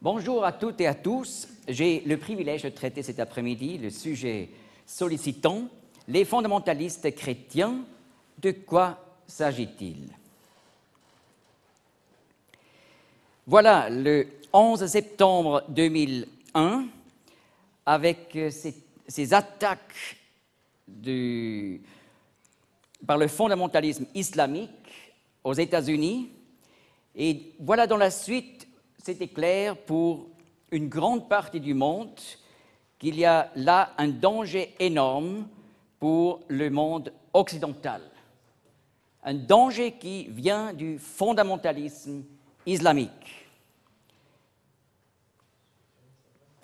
Bonjour à toutes et à tous. J'ai le privilège de traiter cet après-midi le sujet sollicitant les fondamentalistes chrétiens. De quoi s'agit-il? Voilà, le 11 septembre 2001, avec ces attaques par le fondamentalisme islamique aux États-Unis, et voilà dans la suite, c'était clair pour une grande partie du monde qu'il y a là un danger énorme pour le monde occidental. Un danger qui vient du fondamentalisme islamique.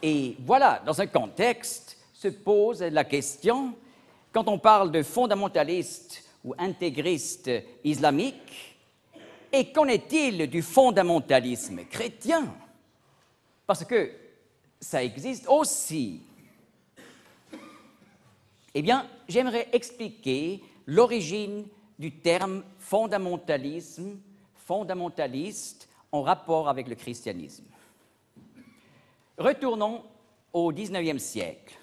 Et voilà, dans un contexte, se pose la question, quand on parle de fondamentalistes ou intégristes islamiques, et qu'en est-il du fondamentalisme chrétien? Parce que ça existe aussi. Eh bien, j'aimerais expliquer l'origine du terme fondamentalisme, fondamentaliste, en rapport avec le christianisme. Retournons au XIXe siècle.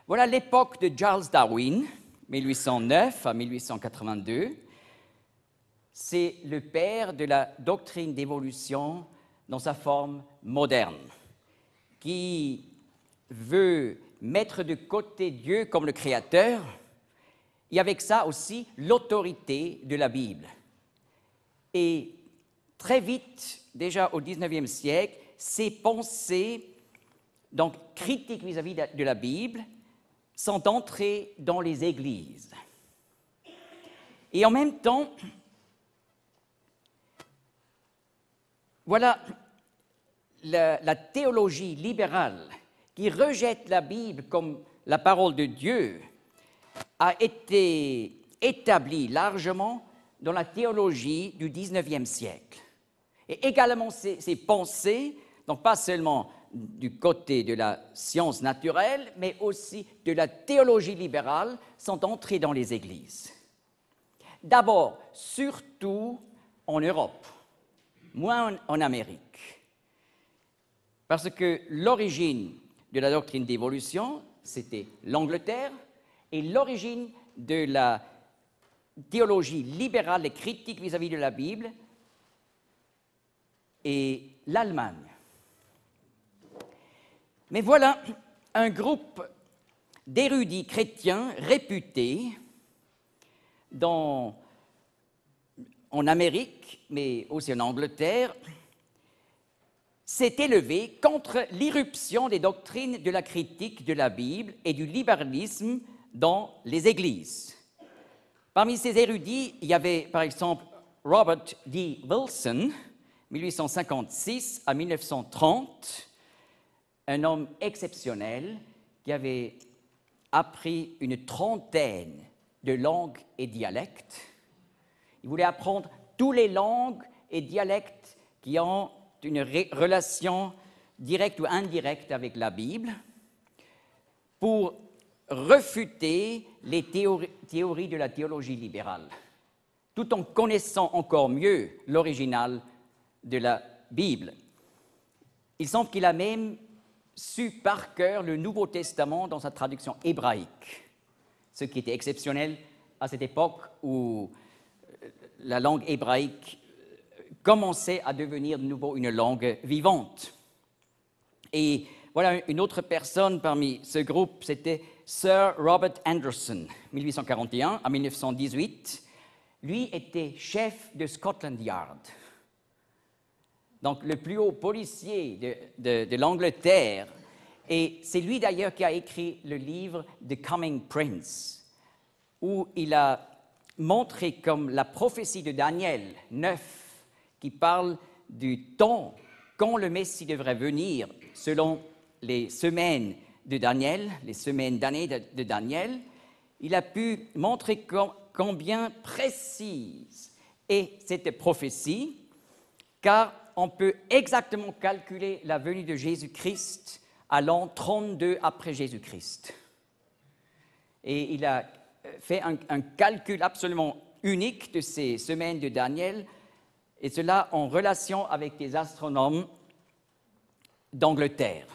Voilà l'époque de Charles Darwin, 1809 à 1882. C'est le père de la doctrine d'évolution dans sa forme moderne, qui veut mettre de côté Dieu comme le Créateur, et avec ça aussi l'autorité de la Bible. Et très vite, déjà au XIXe siècle, ces pensées donc critiques vis-à-vis de la Bible sont entrées dans les églises. Et en même temps, voilà la théologie libérale qui rejette la Bible comme la parole de Dieu a été établie largement dans la théologie du XIXe siècle. Et également ces pensées, donc pas seulement du côté de la science naturelle, mais aussi de la théologie libérale, sont entrées dans les églises. D'abord, surtout en Europe, moins en Amérique. Parce que l'origine de la doctrine d'évolution, c'était l'Angleterre, et l'origine de la théologie libérale et critique vis-à-vis de la Bible est l'Allemagne. Mais voilà un groupe d'érudits chrétiens réputés en Amérique, mais aussi en Angleterre, s'est élevé contre l'irruption des doctrines de la critique de la Bible et du libéralisme dans les églises. Parmi ces érudits, il y avait par exemple Robert D. Wilson, 1856 à 1930, un homme exceptionnel qui avait appris une trentaine de langues et dialectes. Il voulait apprendre toutes les langues et dialectes qui ont une relation directe ou indirecte avec la Bible pour refuter les théories de la théologie libérale, tout en connaissant encore mieux l'original de la Bible. Il semble qu'il a même su par cœur le Nouveau Testament dans sa traduction hébraïque, ce qui était exceptionnel à cette époque où la langue hébraïque commençait à devenir de nouveau une langue vivante. Et voilà une autre personne parmi ce groupe, c'était Sir Robert Anderson, 1841 à 1918. Lui était chef de Scotland Yard, donc le plus haut policier de l'Angleterre. Et c'est lui d'ailleurs qui a écrit le livre The Coming Prince, où il a montré comme la prophétie de Daniel 9, qui parle du temps quand le Messie devrait venir, selon les semaines de Daniel, les semaines d'années de Daniel, il a pu montrer combien précise est cette prophétie, car on peut exactement calculer la venue de Jésus-Christ à l'an 32 après Jésus-Christ. Et il a fait un calcul absolument unique de ces semaines de Daniel, et cela en relation avec des astronomes d'Angleterre.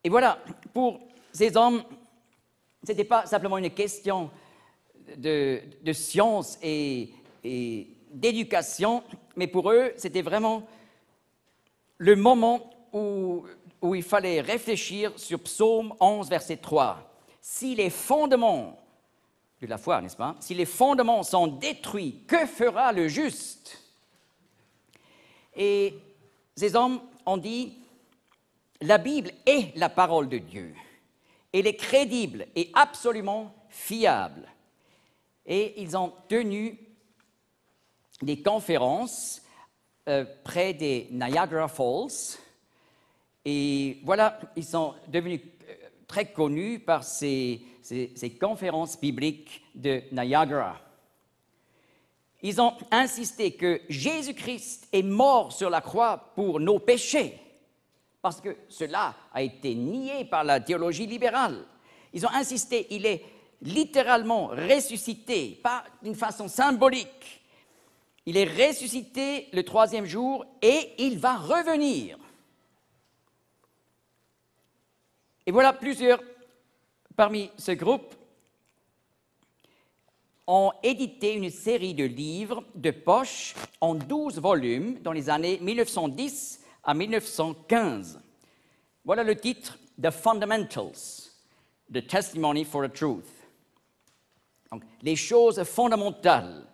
Et voilà, pour ces hommes, ce n'était pas simplement une question de science et d'éducation, mais pour eux, c'était vraiment le moment où il fallait réfléchir sur Psaume 11, verset 3. Si les fondements de la foi, n'est-ce pas? Si les fondements sont détruits, que fera le juste? Et ces hommes ont dit, la Bible est la parole de Dieu. Elle est crédible et absolument fiable. Et ils ont tenu des conférences près des Niagara Falls. Et voilà, ils sont devenus très connus par ces conférences bibliques de Niagara. Ils ont insisté que Jésus-Christ est mort sur la croix pour nos péchés, parce que cela a été nié par la théologie libérale. Ils ont insisté, il est littéralement ressuscité, pas d'une façon symbolique. Il est ressuscité le 3e jour et il va revenir. Et voilà, plusieurs parmi ce groupe ont édité une série de livres de poche en 12 volumes dans les années 1910 à 1915. Voilà le titre, The Fundamentals, The Testimony for the Truth. Donc, les choses fondamentales,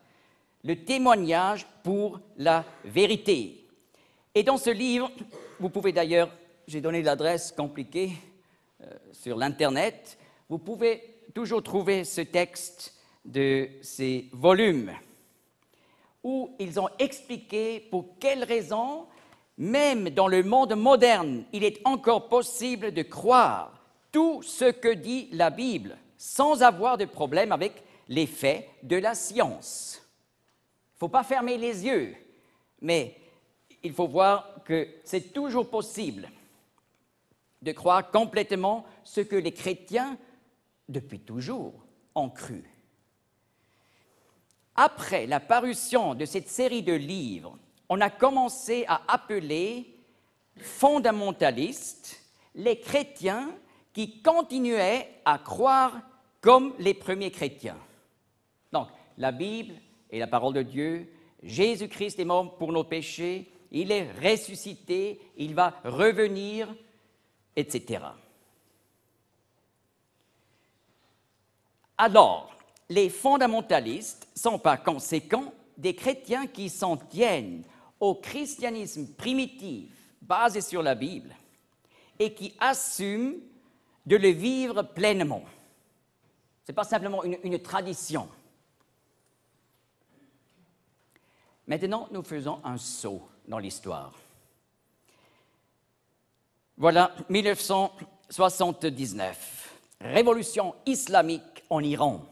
le témoignage pour la vérité. Et dans ce livre, vous pouvez d'ailleurs, j'ai donné l'adresse compliquée sur l'Internet, vous pouvez toujours trouver ce texte de ces volumes où ils ont expliqué pour quelles raisons, même dans le monde moderne, il est encore possible de croire tout ce que dit la Bible sans avoir de problème avec les faits de la science. Il ne faut pas fermer les yeux, mais il faut voir que c'est toujours possible de croire complètement ce que les chrétiens, depuis toujours, ont cru. Après la parution de cette série de livres, on a commencé à appeler fondamentalistes les chrétiens qui continuaient à croire comme les premiers chrétiens. Donc, la Bible est la parole de Dieu, Jésus-Christ est mort pour nos péchés, il est ressuscité, il va revenir, etc. Alors, les fondamentalistes sont par conséquent des chrétiens qui s'en tiennent au christianisme primitif basé sur la Bible et qui assument de le vivre pleinement. Ce n'est pas simplement une tradition. Maintenant, nous faisons un saut dans l'histoire. Voilà, 1979, révolution islamique en Iran.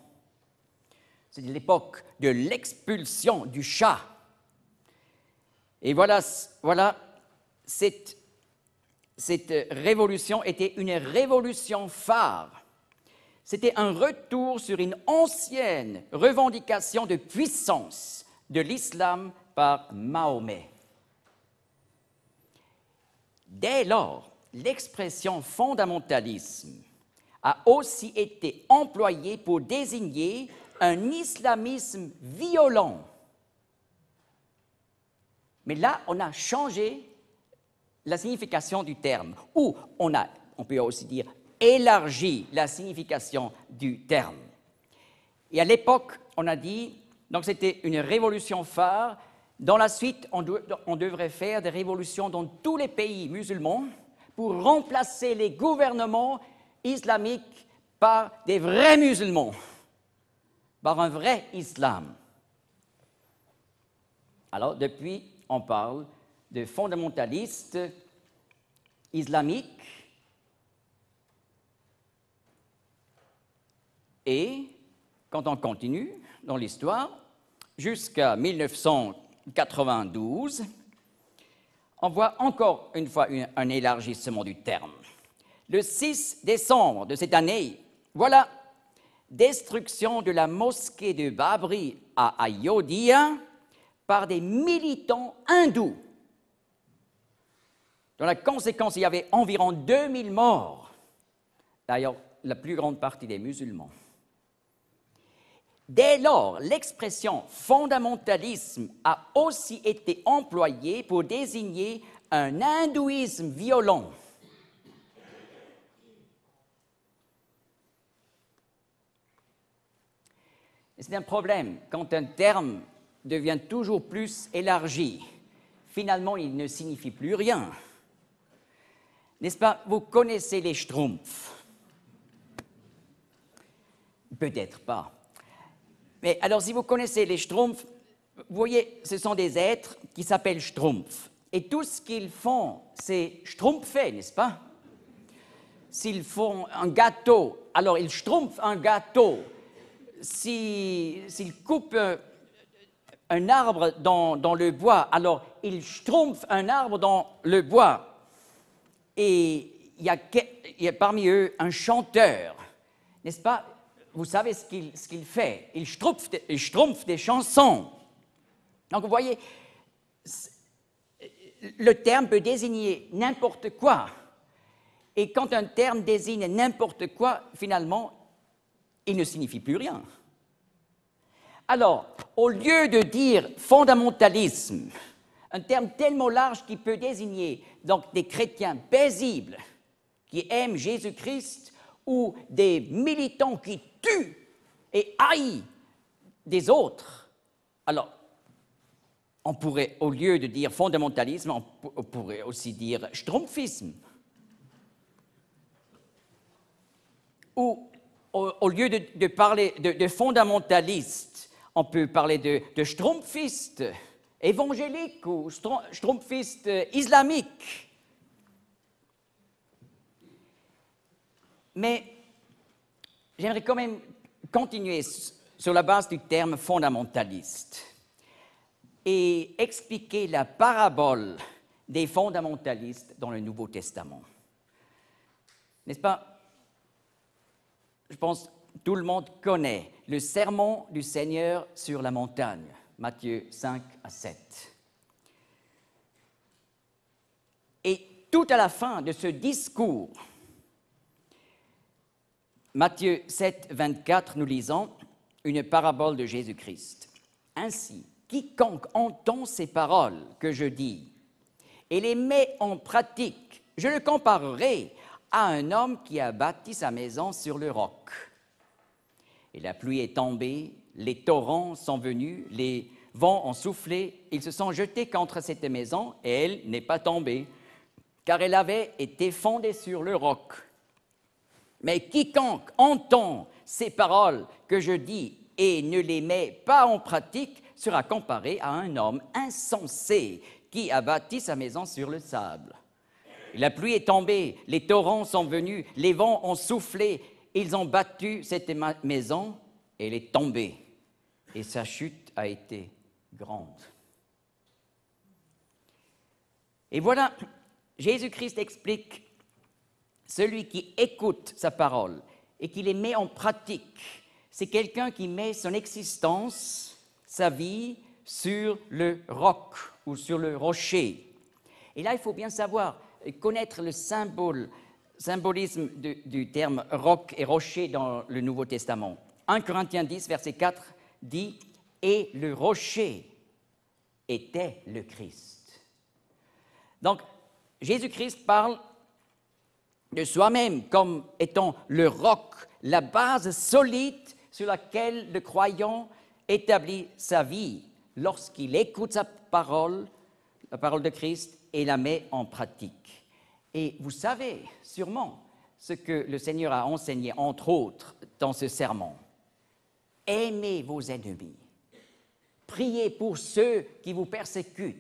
C'est l'époque de l'expulsion du Shah. Et voilà cette révolution était une révolution phare. C'était un retour sur une ancienne revendication de puissance de l'islam par Mahomet. Dès lors, l'expression fondamentalisme a aussi été employée pour désigner un islamisme violent. Mais là, on a changé la signification du terme, ou on peut aussi dire élargi la signification du terme. Et à l'époque, on a dit, donc c'était une révolution phare. Dans la suite, on devrait faire des révolutions dans tous les pays musulmans pour remplacer les gouvernements islamiques par des vrais musulmans, par un vrai islam. Alors, depuis, on parle de fondamentalistes islamiques et, quand on continue dans l'histoire, jusqu'à 1992, on voit encore une fois un élargissement du terme. Le 6 décembre de cette année, voilà, destruction de la mosquée de Babri à Ayodhya par des militants hindous. Dans la conséquence, il y avait environ 2000 morts. D'ailleurs, la plus grande partie des musulmans. Dès lors, l'expression fondamentalisme a aussi été employée pour désigner un hindouisme violent. C'est un problème quand un terme devient toujours plus élargi. Finalement, il ne signifie plus rien. N'est-ce pas? Vous connaissez les Schtroumpfs? Peut-être pas. Mais alors, si vous connaissez les Schtroumpfs, vous voyez, ce sont des êtres qui s'appellent Schtroumpfs. Et tout ce qu'ils font, c'est schtroumpfer, n'est-ce pas? S'ils font un gâteau, alors ils schtroumpfent un gâteau. S'ils coupent un arbre dans le bois, alors ils schtroumpfent un arbre dans le bois. Et il y a parmi eux un chanteur, n'est-ce pas? Vous savez ce qu'il fait. Il schtroumpfe des chansons. Donc vous voyez, le terme peut désigner n'importe quoi. Et quand un terme désigne n'importe quoi, finalement, il ne signifie plus rien. Alors, au lieu de dire fondamentalisme, un terme tellement large qui peut désigner donc des chrétiens paisibles qui aiment Jésus-Christ ou des militants qui tuent et haïssent des autres, alors on pourrait, au lieu de dire fondamentalisme, on pourrait aussi dire schtroumpfisme. Ou au lieu de parler de fondamentaliste, on peut parler de schtroumpfiste évangélique ou schtroumpfiste islamique. Mais j'aimerais quand même continuer sur la base du terme fondamentaliste et expliquer la parabole des fondamentalistes dans le Nouveau Testament. N'est-ce pas? Je pense que tout le monde connaît le sermon du Seigneur sur la montagne, Matthieu 5 à 7. Et tout à la fin de ce discours, Matthieu 7, 24, nous lisons une parabole de Jésus-Christ. Ainsi, quiconque entend ces paroles que je dis et les met en pratique, je le comparerai à un homme qui a bâti sa maison sur le roc. Et la pluie est tombée, les torrents sont venus, les vents ont soufflé, ils se sont jetés contre cette maison et elle n'est pas tombée, car elle avait été fondée sur le roc. Mais quiconque entend ces paroles que je dis et ne les met pas en pratique sera comparé à un homme insensé qui a bâti sa maison sur le sable. La pluie est tombée, les torrents sont venus, les vents ont soufflé, ils ont battu cette maison et elle est tombée. Et sa chute a été grande. Et voilà, Jésus-Christ explique, celui qui écoute sa parole et qui les met en pratique, c'est quelqu'un qui met son existence, sa vie, sur le roc ou sur le rocher. Et là, il faut bien savoir, connaître le symbolisme du terme roc et rocher dans le Nouveau Testament. 1 Corinthiens 10, verset 4 dit « Et le rocher était le Christ ». Donc, Jésus-Christ parle de soi-même comme étant le roc, la base solide sur laquelle le croyant établit sa vie lorsqu'il écoute sa parole, la parole de Christ, et la met en pratique. Et vous savez sûrement ce que le Seigneur a enseigné, entre autres, dans ce sermon. Aimez vos ennemis. Priez pour ceux qui vous persécutent.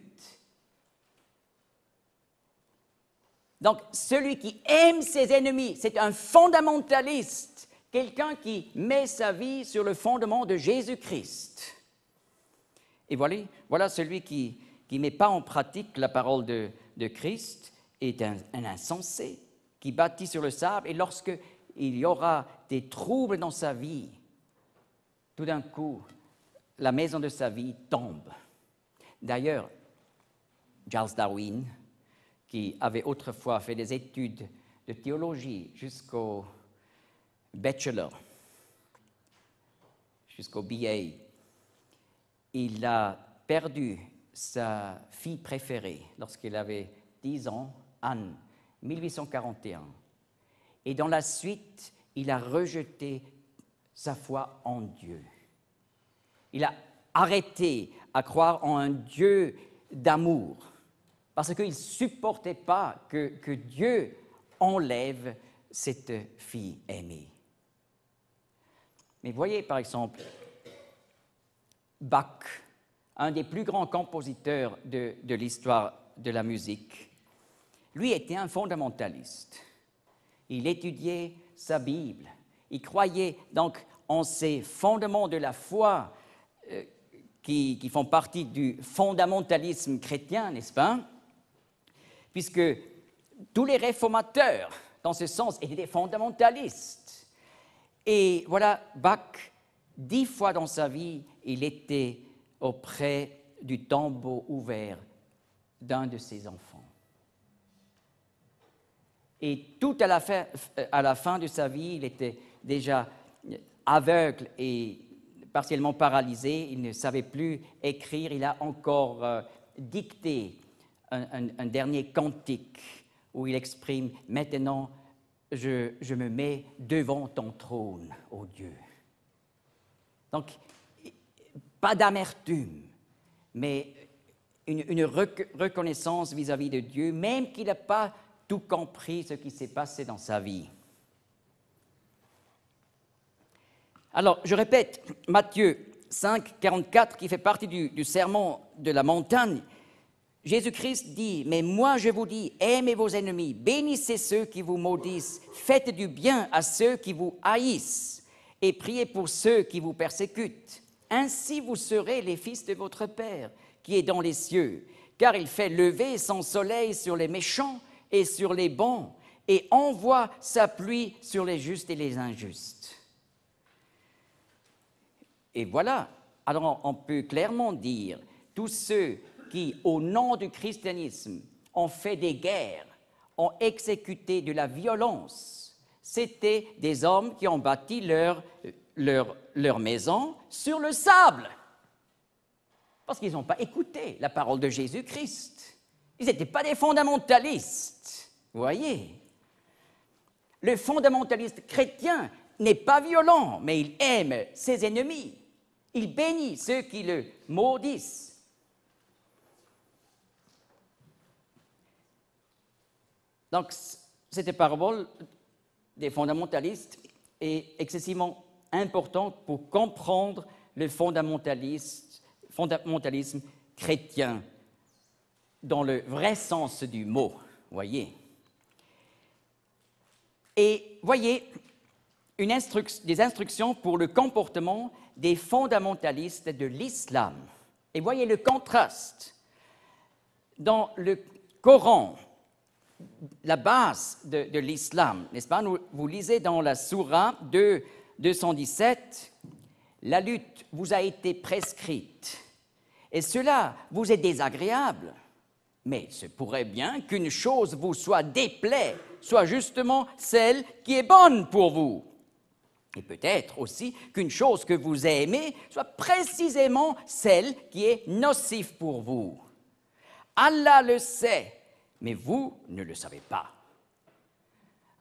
Donc, celui qui aime ses ennemis, c'est un fondamentaliste, quelqu'un qui met sa vie sur le fondement de Jésus-Christ. Et voilà celui qui ne met pas en pratique la parole de Christ est un insensé qui bâtit sur le sable, et lorsqu'il y aura des troubles dans sa vie, tout d'un coup, la maison de sa vie tombe. D'ailleurs, Charles Darwin, qui avait autrefois fait des études de théologie jusqu'au bachelor, jusqu'au BA, il a perdu sa fille préférée lorsqu'il avait 10 ans, Anne, 1841. Et dans la suite, il a rejeté sa foi en Dieu. Il a arrêté à croire en un Dieu d'amour, parce qu'il ne supportait pas que Dieu enlève cette fille aimée. Mais voyez, par exemple, Bach, un des plus grands compositeurs de l'histoire de la musique, lui était un fondamentaliste. Il étudiait sa Bible. Il croyait donc en ces fondements de la foi qui font partie du fondamentalisme chrétien, n'est-ce pas? Puisque tous les réformateurs, dans ce sens, étaient des fondamentalistes. Et voilà, Bach, 10 fois dans sa vie, il était auprès du tombeau ouvert d'un de ses enfants. Et tout à la fin de sa vie, il était déjà aveugle et partiellement paralysé, il ne savait plus écrire, il a encore dicté un dernier cantique où il exprime « Maintenant, je me mets devant ton trône, ô Dieu ». Donc, pas d'amertume, mais une reconnaissance vis-à-vis de Dieu, même qu'il n'a pas tout compris ce qui s'est passé dans sa vie. Alors, je répète, Matthieu 5, 44, qui fait partie du sermon de la montagne, Jésus-Christ dit, « Mais moi je vous dis, aimez vos ennemis, bénissez ceux qui vous maudissent, faites du bien à ceux qui vous haïssent, et priez pour ceux qui vous persécutent. Ainsi vous serez les fils de votre Père, qui est dans les cieux, car il fait lever son soleil sur les méchants et sur les bons, et envoie sa pluie sur les justes et les injustes. » Et voilà, alors on peut clairement dire, tous ceux qui, au nom du christianisme, ont fait des guerres, ont exécuté de la violence, c'étaient des hommes qui ont bâti leur maison sur le sable, parce qu'ils n'ont pas écouté la parole de Jésus-Christ. Ils n'étaient pas des fondamentalistes, vous voyez. Le fondamentaliste chrétien n'est pas violent, mais il aime ses ennemis. Il bénit ceux qui le maudissent. Donc, cette parabole des fondamentalistes est excessivement importante pour comprendre le fondamentalisme chrétien dans le vrai sens du mot, voyez. Et voyez, des instructions pour le comportement des fondamentalistes de l'islam. Et voyez le contraste. Dans le Coran, la base de l'islam, n'est-ce pas? Vous lisez dans la Sourate 2, 217, « La lutte vous a été prescrite, et cela vous est désagréable. Mais il se pourrait bien qu'une chose vous soit déplaît, soit justement celle qui est bonne pour vous. Et peut-être aussi qu'une chose que vous aimez soit précisément celle qui est nocive pour vous. Allah le sait, mais vous ne le savez pas. »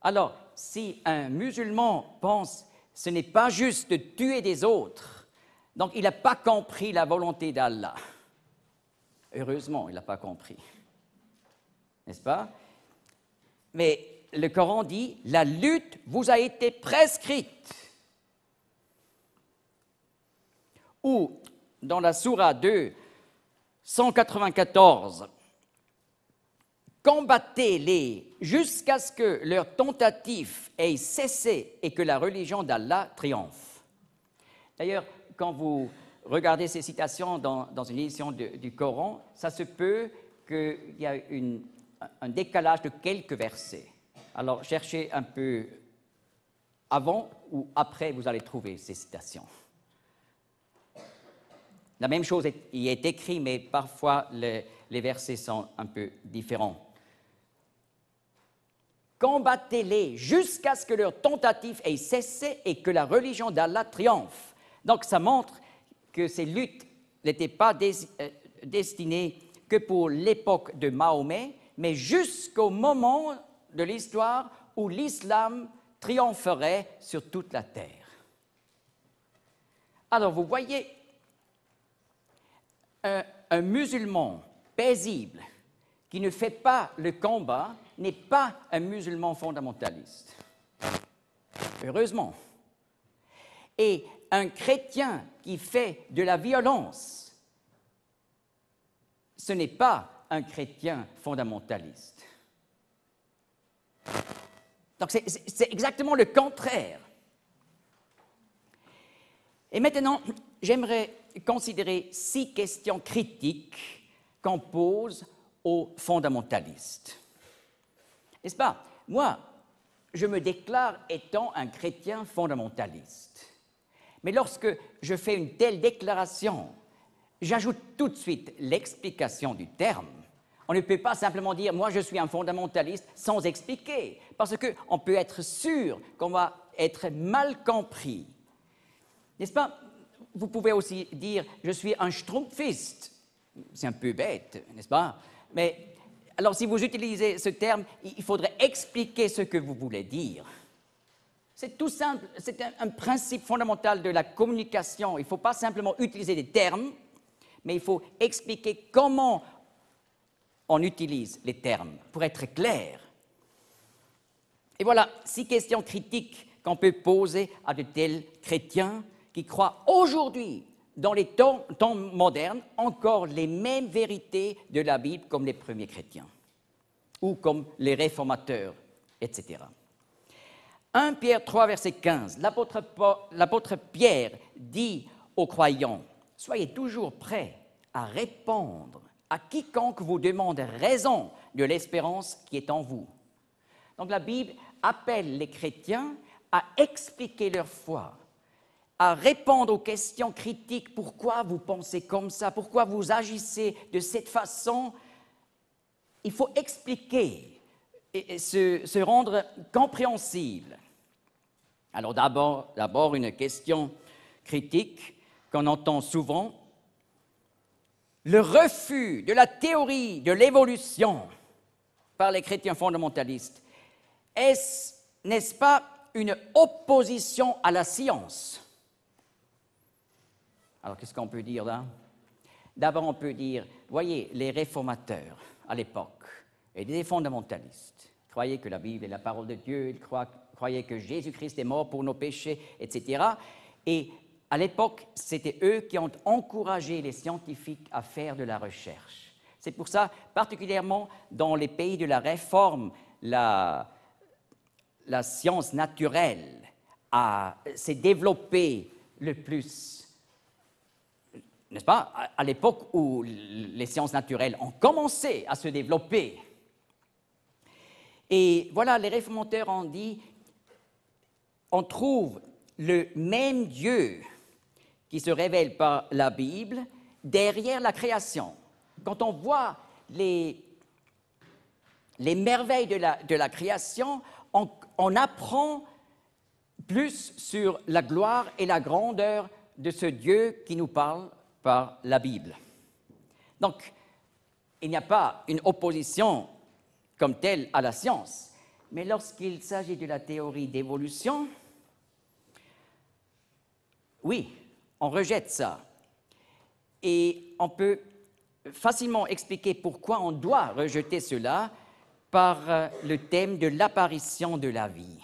Alors, si un musulman pense ce n'est pas juste de tuer des autres, donc il n'a pas compris la volonté d'Allah. Heureusement, il n'a pas compris. N'est-ce pas? Mais le Coran dit, la lutte vous a été prescrite. Ou, dans la Sourate 2, 194, combattez-les jusqu'à ce que leur tentative ait cessé et que la religion d'Allah triomphe. D'ailleurs, quand vous regardez ces citations dans une édition du Coran, ça se peut qu'il y ait un décalage de quelques versets. Alors, cherchez un peu avant ou après, vous allez trouver ces citations. La même chose y est écrite, mais parfois les versets sont un peu différents. Combattez-les jusqu'à ce que leur tentative ait cessé et que la religion d'Allah triomphe. Donc ça montre que ces luttes n'étaient pas destinées que pour l'époque de Mahomet, mais jusqu'au moment de l'histoire où l'islam triompherait sur toute la terre. Alors vous voyez, un musulman paisible qui ne fait pas le combat n'est pas un musulman fondamentaliste. Heureusement. Et un chrétien qui fait de la violence, ce n'est pas un chrétien fondamentaliste. Donc c'est exactement le contraire. Et maintenant, j'aimerais considérer 6 questions critiques qu'on pose aux fondamentalistes. N'est-ce pas? Moi, je me déclare étant un chrétien fondamentaliste. Mais lorsque je fais une telle déclaration, j'ajoute tout de suite l'explication du terme. On ne peut pas simplement dire « moi je suis un fondamentaliste » sans expliquer, parce qu'on peut être sûr qu'on va être mal compris. N'est-ce pas? Vous pouvez aussi dire « je suis un schtroumpfiste ». C'est un peu bête, n'est-ce pas? Mais alors si vous utilisez ce terme, il faudrait expliquer ce que vous voulez dire. C'est tout simple, c'est un principe fondamental de la communication. Il ne faut pas simplement utiliser des termes, mais il faut expliquer comment on utilise les termes pour être clair. Et voilà 6 questions critiques qu'on peut poser à de tels chrétiens qui croient aujourd'hui, dans les temps modernes, encore les mêmes vérités de la Bible comme les premiers chrétiens, ou comme les réformateurs, etc. 1 Pierre 3, verset 15, l'apôtre Pierre dit aux croyants, « Soyez toujours prêts à répondre à quiconque vous demande raison de l'espérance qui est en vous. » Donc la Bible appelle les chrétiens à expliquer leur foi, à répondre aux questions critiques. Pourquoi vous pensez comme ça? Pourquoi vous agissez de cette façon? Il faut expliquer et se rendre compréhensible. Alors d'abord une question critique qu'on entend souvent. Le refus de la théorie de l'évolution par les chrétiens fondamentalistes, n'est-ce pas une opposition à la science? Alors, qu'est-ce qu'on peut dire là? D'abord, on peut dire, voyez, les réformateurs à l'époque, et des fondamentalistes, croyaient que la Bible est la parole de Dieu, ils croyaient que Jésus-Christ est mort pour nos péchés, etc. Et à l'époque, c'était eux qui ont encouragé les scientifiques à faire de la recherche. C'est pour ça, particulièrement dans les pays de la Réforme, la science naturelle s'est développée le plus. N'est-ce pas? À l'époque où les sciences naturelles ont commencé à se développer. Et voilà, les réformateurs ont dit, on trouve le même Dieu qui se révèle par la Bible derrière la création. Quand on voit les merveilles de la création, on apprend plus sur la gloire et la grandeur de ce Dieu qui nous parle par la Bible. Donc, il n'y a pas une opposition comme telle à la science, mais lorsqu'il s'agit de la théorie d'évolution, oui, on rejette ça. Et on peut facilement expliquer pourquoi on doit rejeter cela par le thème de l'apparition de la vie.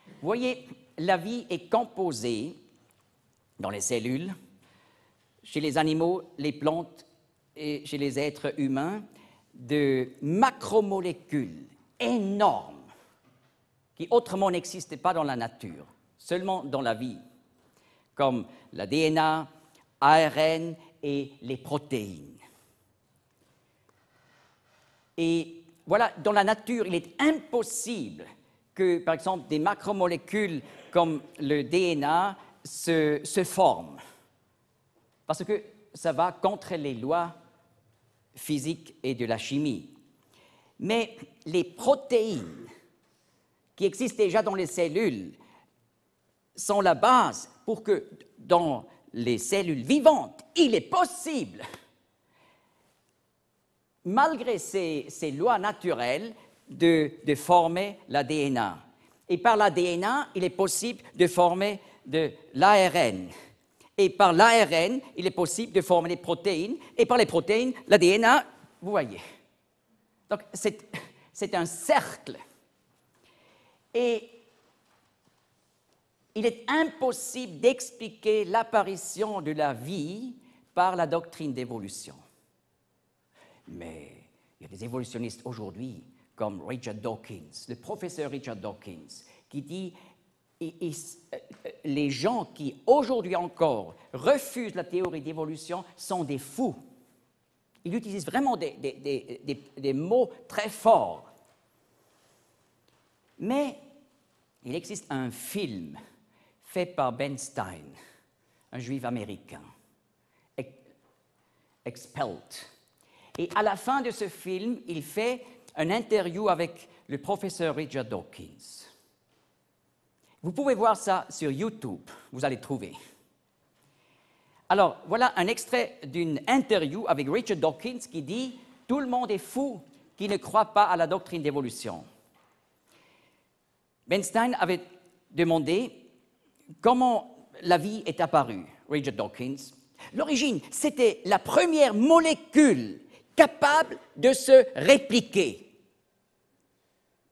Vous voyez, la vie est composée dans les cellules, chez les animaux, les plantes et chez les êtres humains, de macromolécules énormes qui autrement n'existaient pas dans la nature, seulement dans la vie, comme l'ADN, ARN et les protéines. Et voilà, dans la nature, il est impossible que, par exemple, des macromolécules comme le DNA se forment. parce que ça va contre les lois physiques et de la chimie. Mais les protéines qui existent déjà dans les cellules sont la base pour que dans les cellules vivantes, il est possible, malgré ces lois naturelles, de former l'ADN. Et par l'ADN, il est possible de former de l'ARN. Et par l'ARN, il est possible de former les protéines. Et par les protéines, l'ADN, vous voyez. Donc, c'est un cercle. Et il est impossible d'expliquer l'apparition de la vie par la doctrine d'évolution. Mais il y a des évolutionnistes aujourd'hui, comme Richard Dawkins, le professeur Richard Dawkins, qui dit les gens qui, aujourd'hui encore, refusent la théorie d'évolution sont des fous. Il utilise vraiment des mots très forts. Mais il existe un film fait par Ben Stein, un juif américain, Expelled. Et à la fin de ce film, il fait une interview avec le professeur Richard Dawkins. Vous pouvez voir ça sur YouTube, vous allez trouver. Alors, voilà un extrait d'une interview avec Richard Dawkins qui dit « Tout le monde est fou qui ne croit pas à la doctrine d'évolution ». Ben Stein avait demandé comment la vie est apparue, Richard Dawkins. L'origine, c'était la première molécule capable de se répliquer.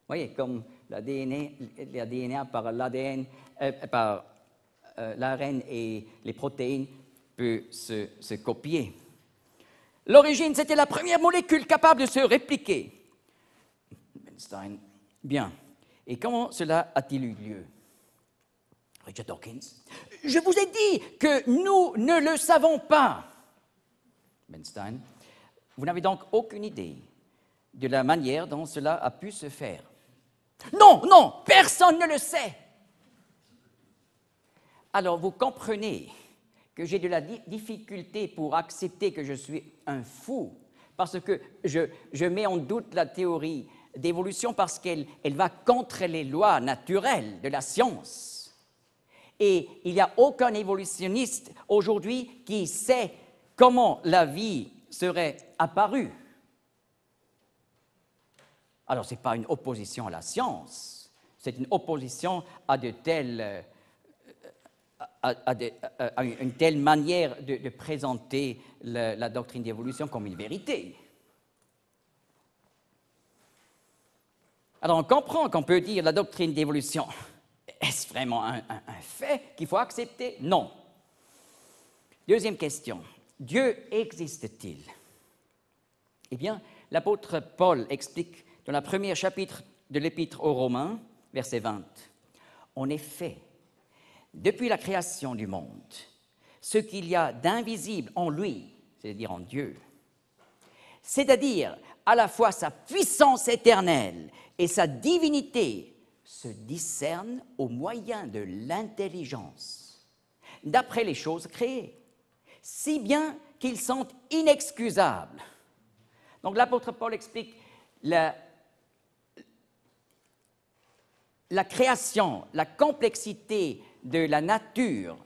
Vous voyez, comme l'ADN par l'ADN, par l'ARN et les protéines peut se copier. L'origine, c'était la première molécule capable de se répliquer. Einstein, bien. Et comment cela a-t-il eu lieu? Richard Dawkins, je vous ai dit que nous ne le savons pas. Einstein, vous n'avez donc aucune idée de la manière dont cela a pu se faire. Non, non, personne ne le sait. Alors vous comprenez que j'ai de la difficulté pour accepter que je suis un fou, parce que je mets en doute la théorie d'évolution parce qu'elle va contre les lois naturelles de la science. Et il n'y a aucun évolutionniste aujourd'hui qui sait comment la vie serait apparue. Alors, ce n'est pas une opposition à la science, c'est une opposition à une telle manière de présenter la doctrine d'évolution comme une vérité. Alors, on comprend qu'on peut dire la doctrine d'évolution. Est-ce vraiment un fait qu'il faut accepter? Non. Deuxième question. Dieu existe-t-il? Eh bien, l'apôtre Paul explique dans le premier chapitre de l'Épître aux Romains, verset 20. En effet, depuis la création du monde, ce qu'il y a d'invisible en lui, c'est-à-dire en Dieu, c'est-à-dire à la fois sa puissance éternelle et sa divinité, se discernent au moyen de l'intelligence, d'après les choses créées, si bien qu'ils sont inexcusables. Donc l'apôtre Paul explique la création, la complexité de la nature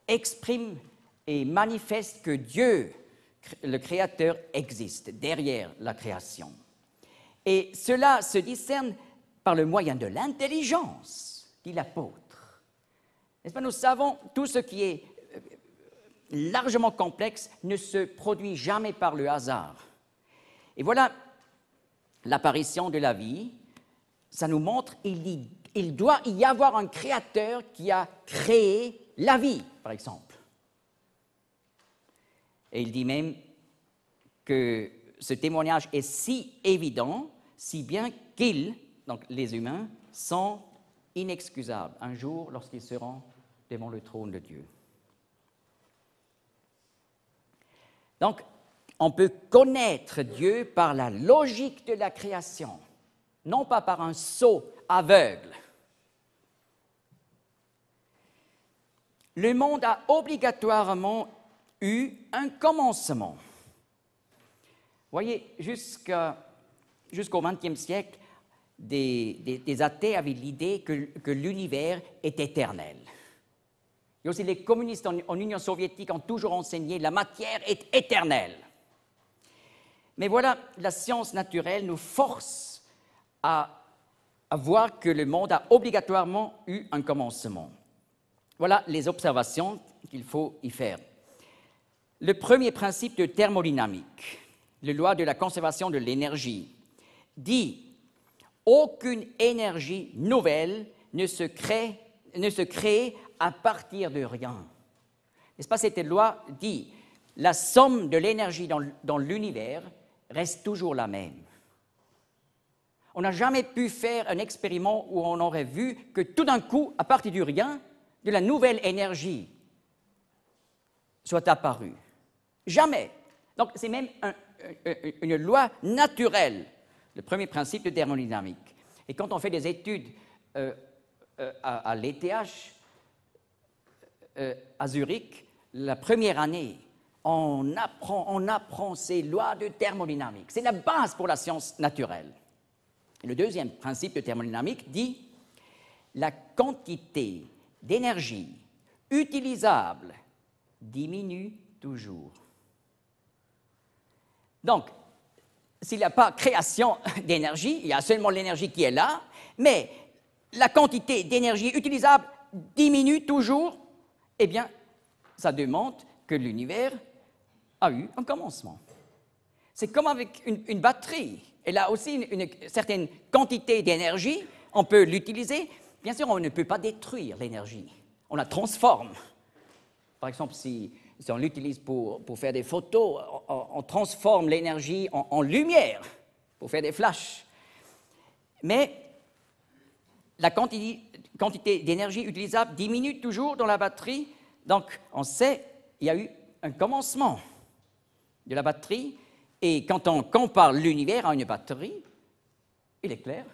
exprime et manifeste que Dieu, le Créateur, existe derrière la création. Et cela se discerne par le moyen de l'intelligence, dit l'apôtre. N'est-ce pas, nous savons, tout ce qui est largement complexe ne se produit jamais par le hasard. Et voilà l'apparition de la vie. Ça nous montre qu'il doit y avoir un créateur qui a créé la vie, par exemple. Et il dit même que ce témoignage est si évident, si bien qu'ils, donc les humains, sont inexcusables un jour lorsqu'ils seront devant le trône de Dieu. Donc, on peut connaître Dieu par la logique de la création, non pas par un sceau aveugle. le monde a obligatoirement eu un commencement. Voyez, jusqu'au XXe siècle, des athées avaient l'idée que l'univers est éternel. Et aussi les communistes en Union soviétique ont toujours enseigné que la matière est éternelle. Mais voilà, la science naturelle nous force à voir que le monde a obligatoirement eu un commencement. Voilà les observations qu'il faut y faire. Le premier principe de thermodynamique, la loi de la conservation de l'énergie, dit « Aucune énergie nouvelle ne se crée à partir de rien. » N'est-ce pas, cette loi dit « La somme de l'énergie dans l'univers reste toujours la même. » On n'a jamais pu faire un expériment où on aurait vu que tout d'un coup, à partir du rien, de la nouvelle énergie soit apparue. Jamais. Donc, c'est même une loi naturelle, le premier principe de thermodynamique. Et quand on fait des études à l'ETH, à Zurich, la première année, on apprend ces lois de thermodynamique. C'est la base pour la science naturelle. Et le deuxième principe de thermodynamique dit « La quantité d'énergie utilisable diminue toujours. » Donc, s'il n'y a pas création d'énergie, il y a seulement l'énergie qui est là, mais la quantité d'énergie utilisable diminue toujours, eh bien, ça demande que l'univers a eu un commencement. C'est comme avec une batterie. Elle a aussi une certaine quantité d'énergie, on peut l'utiliser. Bien sûr, on ne peut pas détruire l'énergie, on la transforme. Par exemple, si on l'utilise pour faire des photos, on transforme l'énergie en lumière pour faire des flashs. Mais la quantité d'énergie utilisable diminue toujours dans la batterie, donc on sait qu'il y a eu un commencement de la batterie. Et quand on compare l'univers à une batterie, il est clair,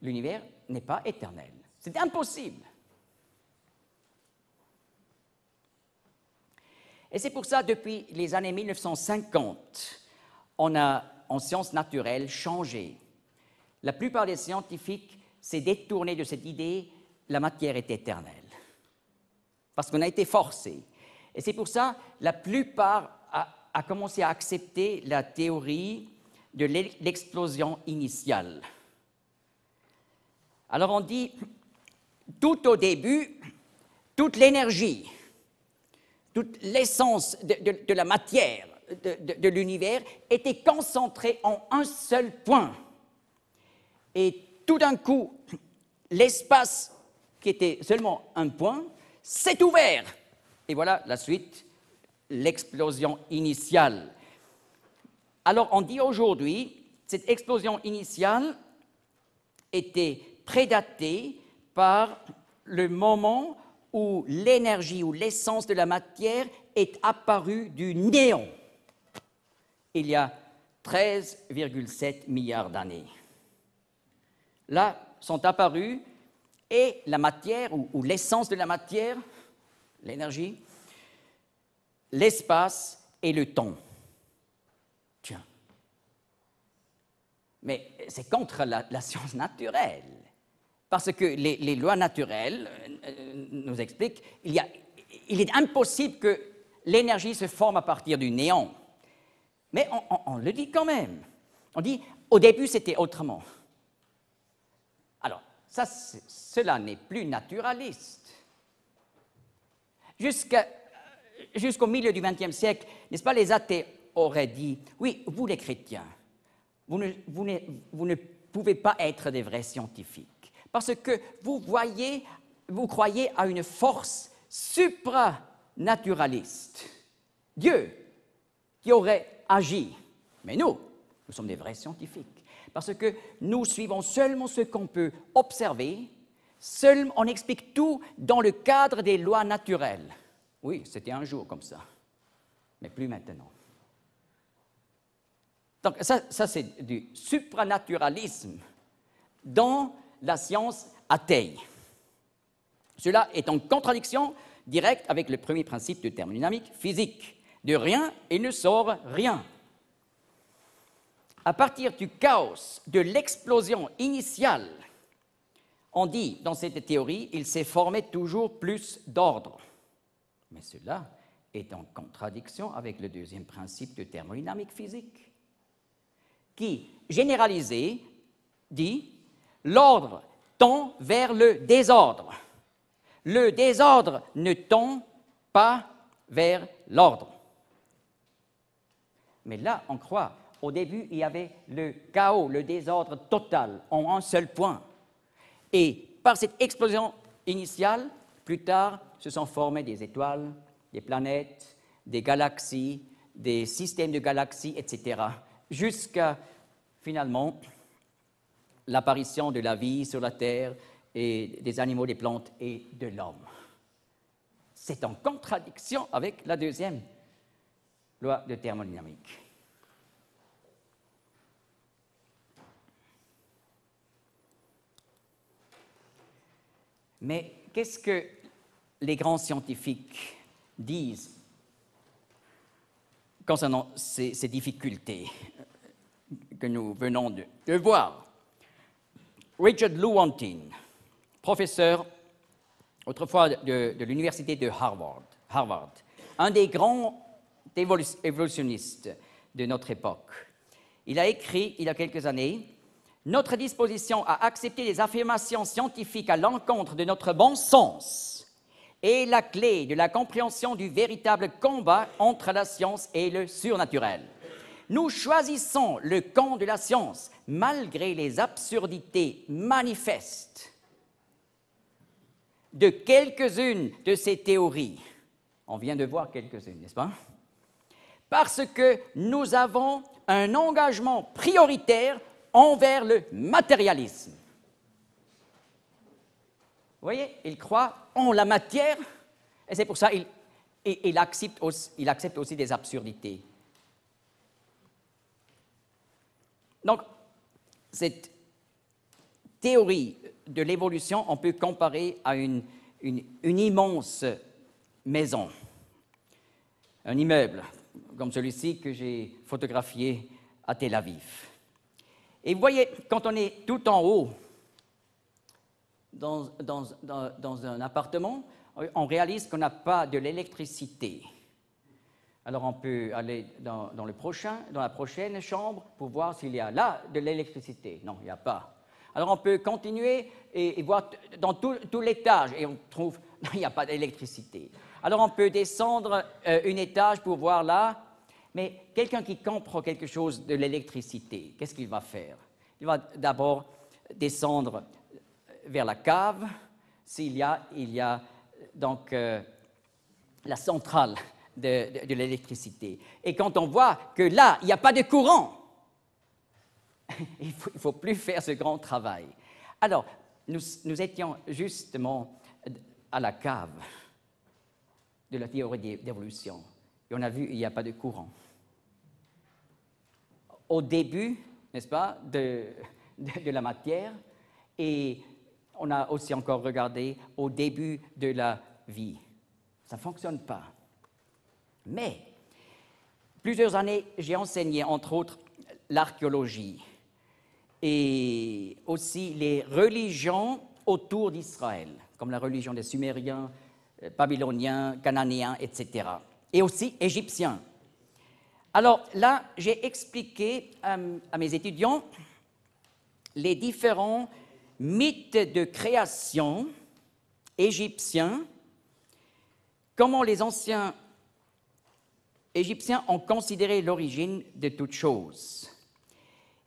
l'univers n'est pas éternel. C'est impossible. Et c'est pour ça, depuis les années 1950, on a, en sciences naturelles, changé. La plupart des scientifiques s'est détourné de cette idée, la matière est éternelle. Parce qu'on a été forcé. Et c'est pour ça, la plupart a commencé à accepter la théorie de l'explosion initiale. Alors on dit, tout au début, toute l'énergie, toute l'essence de la matière de l'univers était concentrée en un seul point. Et tout d'un coup, l'espace qui était seulement un point s'est ouvert. Et voilà la suite, l'explosion initiale. Alors on dit aujourd'hui, cette explosion initiale était prédatée par le moment où l'énergie ou l'essence de la matière est apparue du néant, il y a 13,7 milliards d'années. Là sont apparus et la matière ou l'essence de la matière, l'énergie, l'espace et le temps. Tiens. Mais c'est contre la science naturelle. Parce que les lois naturelles nous expliquent il est impossible que l'énergie se forme à partir du néant. Mais on le dit quand même. On dit, au début, c'était autrement. Alors, cela n'est plus naturaliste. Jusqu'au milieu du XXe siècle, n'est-ce pas, les athées auraient dit, oui, vous les chrétiens, vous ne pouvez pas être des vrais scientifiques. Parce que vous croyez à une force supranaturaliste, Dieu, qui aurait agi. Mais nous sommes des vrais scientifiques, parce que nous suivons seulement ce qu'on peut observer, on explique tout dans le cadre des lois naturelles. Oui, c'était un jour comme ça, mais plus maintenant. Donc ça c'est du supranaturalisme dans la science athée. Cela est en contradiction directe avec le premier principe de thermodynamique physique. De rien, il ne sort rien. À partir du chaos, de l'explosion initiale, on dit dans cette théorie, il s'est formé toujours plus d'ordre. Mais cela est en contradiction avec le deuxième principe de thermodynamique physique, qui, généralisé, dit l'ordre tend vers le désordre. Le désordre ne tend pas vers l'ordre. Mais là, on croit, au début, il y avait le chaos, le désordre total, en un seul point. Et par cette explosion initiale, plus tard, se sont formées des étoiles, des planètes, des galaxies, des systèmes de galaxies, etc., jusqu'à, finalement, l'apparition de la vie sur la Terre et des animaux, des plantes et de l'homme. C'est en contradiction avec la deuxième loi de thermodynamique. Mais qu'est-ce que les grands scientifiques disent concernant ces difficultés que nous venons de voir? Richard Lewontin, professeur autrefois de l'université de Harvard, un des grands évolutionnistes de notre époque, il a écrit il y a quelques années « Notre disposition à accepter les affirmations scientifiques à l'encontre de notre bon sens est la clé de la compréhension du véritable combat entre la science et le surnaturel. Nous choisissons le camp de la science malgré les absurdités manifestes de quelques-unes de ces théories. » On vient de voir quelques-unes, n'est-ce pas? Parce que nous avons un engagement prioritaire envers le matérialisme. Vous voyez, il croit en la matière, et c'est pour ça qu'il accepte aussi des absurdités. Donc, cette théorie de l'évolution, on peut comparer à une immense maison, un immeuble, comme celui-ci que j'ai photographié à Tel Aviv. Et vous voyez, quand on est tout en haut dans un appartement, on réalise qu'on n'a pas de l'électricité. Alors on peut aller dans la prochaine chambre pour voir s'il y a là de l'électricité. Non, il n'y a pas. Alors on peut continuer et voir dans tout l'étage et on trouve il n'y a pas d'électricité. Alors on peut descendre un étage pour voir là. Mais quelqu'un qui comprend quelque chose de l'électricité, qu'est-ce qu'il va faire? Il va d'abord descendre vers la cave, il y a donc la centrale de l'électricité. Et quand on voit que là, il n'y a pas de courant, il ne faut plus faire ce grand travail. Alors, nous étions justement à la cave de la théorie d'évolution. Et on a vu qu'il n'y a pas de courant. Au début, n'est-ce pas, de la matière, et on a aussi encore regardé au début de la vie. Ça ne fonctionne pas. Mais, plusieurs années, j'ai enseigné, entre autres, l'archéologie et aussi les religions autour d'Israël, comme la religion des Sumériens, Babyloniens, Cananéens, etc., et aussi égyptiens. Alors là, j'ai expliqué à mes étudiants les différents mythes de création égyptiens, comment les anciens Égyptiens ont considéré l'origine de toute chose.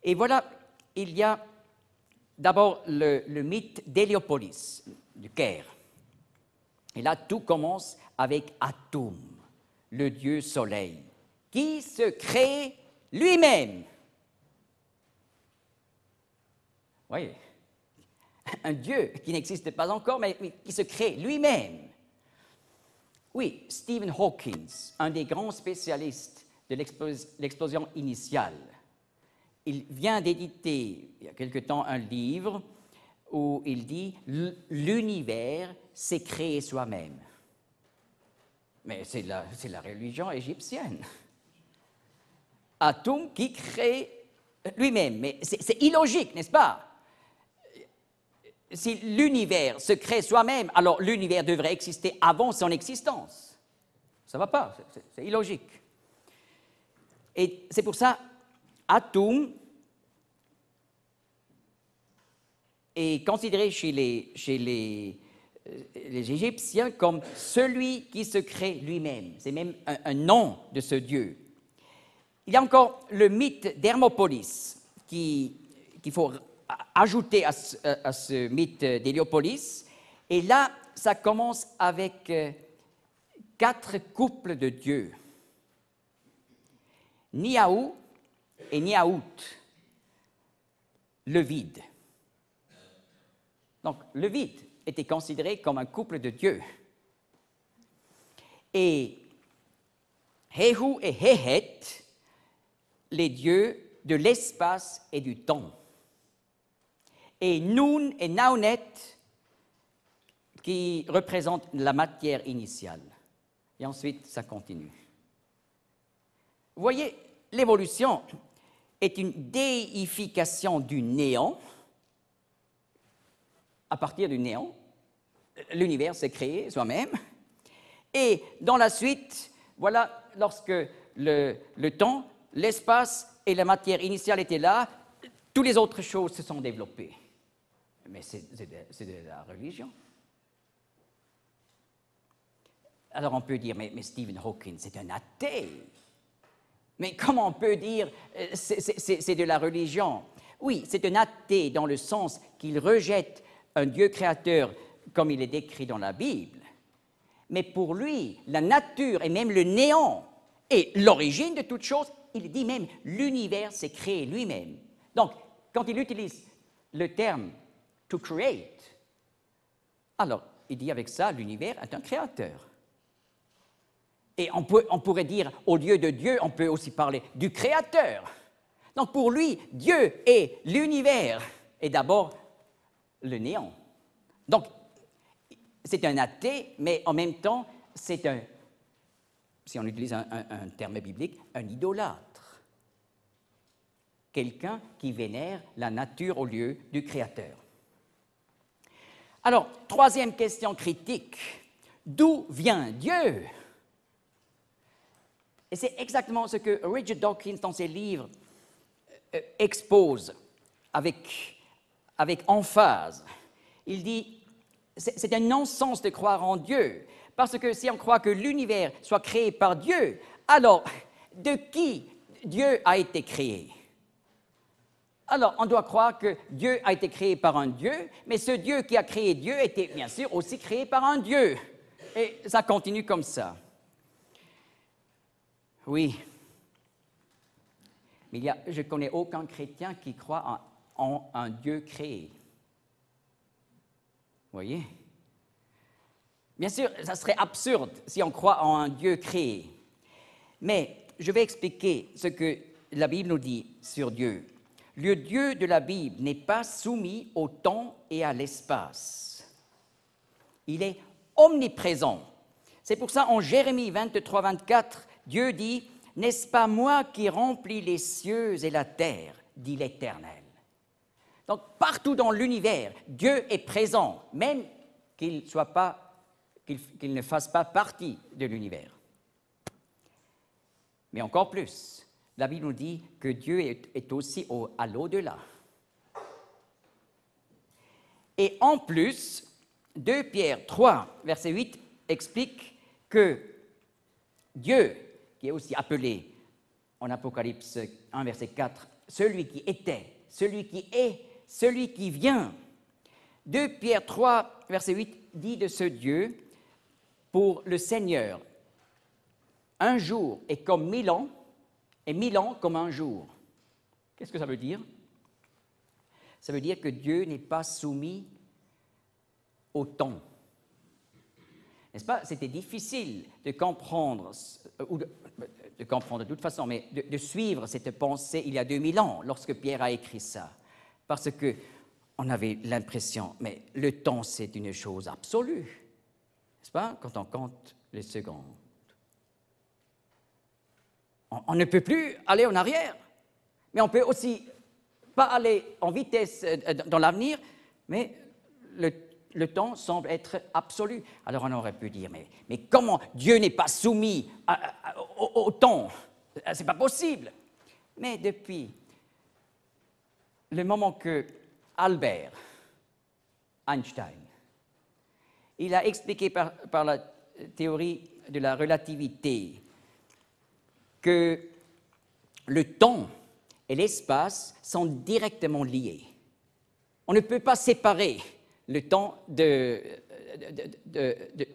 Et voilà, il y a d'abord le mythe d'Héliopolis, du Caire. Et là, tout commence avec Atum, le dieu soleil, qui se crée lui-même. Vous voyez, un dieu qui n'existe pas encore, mais qui se crée lui-même. Oui, Stephen Hawking, un des grands spécialistes de l'explosion initiale, il vient d'éditer, il y a quelque temps, un livre où il dit « l'univers s'est créé soi-même ». Mais c'est la religion égyptienne. Atum qui crée lui-même. Mais c'est illogique, n'est-ce pas? Si l'univers se crée soi-même, alors l'univers devrait exister avant son existence. Ça ne va pas, c'est illogique. Et c'est pour ça, Atum est considéré chez les Égyptiens comme celui qui se crée lui-même. C'est même un nom de ce dieu. Il y a encore le mythe d'Hermopolis qu'il faut ajouter à ce mythe d'Héliopolis. Et là, ça commence avec 4 couples de dieux. Niaou et Niaout, le vide. Donc, le vide était considéré comme un couple de dieux. Et Hehu et Hehet, les dieux de l'espace et du temps. Et Nun et Naunet, qui représentent la matière initiale. Et ensuite, ça continue. Vous voyez, l'évolution est une déification du néant. À partir du néant, l'univers s'est créé soi-même. Et dans la suite, voilà, lorsque le temps, l'espace et la matière initiale étaient là, toutes les autres choses se sont développées. Mais c'est de la religion. Alors on peut dire, mais Stephen Hawking, c'est un athée. Mais comment on peut dire c'est de la religion? Oui, c'est un athée dans le sens qu'il rejette un Dieu créateur comme il est décrit dans la Bible. Mais pour lui, la nature et même le néant est l'origine de toute chose. Il dit même l'univers s'est créé lui-même. Donc, quand il utilise le terme « to create », alors il dit avec ça l'univers est un créateur. Et on pourrait dire, au lieu de Dieu, on peut aussi parler du Créateur. Donc pour lui, Dieu est l'univers et d'abord le néant. Donc c'est un athée, mais en même temps, c'est un, si on utilise un terme biblique, un idolâtre. Quelqu'un qui vénère la nature au lieu du Créateur. Alors, troisième question critique, d'où vient Dieu ? Et c'est exactement ce que Richard Dawkins, dans ses livres, expose avec emphase. Il dit, c'est un non-sens de croire en Dieu, parce que si on croit que l'univers soit créé par Dieu, alors de qui Dieu a été créé? Alors, on doit croire que Dieu a été créé par un Dieu, mais ce Dieu qui a créé Dieu était bien sûr aussi créé par un Dieu. Et ça continue comme ça. Oui, mais je ne connais aucun chrétien qui croit en un Dieu créé. Vous voyez? Bien sûr, ça serait absurde si on croit en un Dieu créé. Mais je vais expliquer ce que la Bible nous dit sur Dieu. Le Dieu de la Bible n'est pas soumis au temps et à l'espace. Il est omniprésent. C'est pour ça, en Jérémie 23, 24, Dieu dit « N'est-ce pas moi qui remplis les cieux et la terre, dit l'Éternel. » Donc, partout dans l'univers, Dieu est présent, même qu'il ne fasse pas partie de l'univers. Mais encore plus, la Bible nous dit que Dieu est aussi à l'au-delà. Et en plus, 2 Pierre 3, verset 8, explique que Dieu, qui est aussi appelé en Apocalypse 1, verset 4, celui qui était, celui qui est, celui qui vient. 2 Pierre 3, verset 8, dit de ce Dieu, pour le Seigneur, un jour est comme 1000 ans, et 1000 ans comme un jour. Qu'est-ce que ça veut dire? Ça veut dire que Dieu n'est pas soumis au temps. N'est-ce pas? C'était difficile de comprendre, ou de comprendre de toute façon, mais de suivre cette pensée il y a 2000 ans, lorsque Pierre a écrit ça. Parce que on avait l'impression, mais le temps, c'est une chose absolue, n'est-ce pas, quand on compte les secondes. On ne peut plus aller en arrière, mais on peut aussi pas aller en vitesse dans l'avenir, mais le temps semble être absolu. Alors on aurait pu dire, mais comment Dieu n'est pas soumis au temps? C'est pas possible. Mais depuis le moment que Albert Einstein, il a expliqué par la théorie de la relativité que le temps et l'espace sont directement liés. On ne peut pas séparer le temps de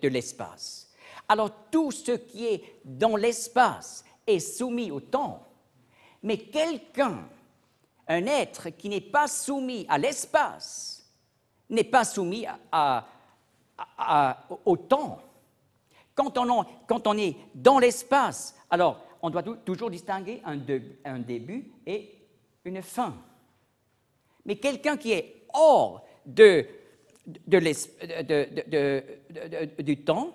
l'espace. Alors tout ce qui est dans l'espace est soumis au temps, mais quelqu'un, un être qui n'est pas soumis à l'espace, n'est pas soumis au temps. Quand on est dans l'espace, alors on doit toujours distinguer un début et une fin. Mais quelqu'un qui est hors du temps,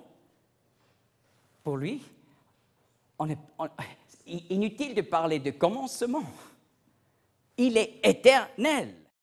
pour lui, inutile de parler de commencement. Il est éternel.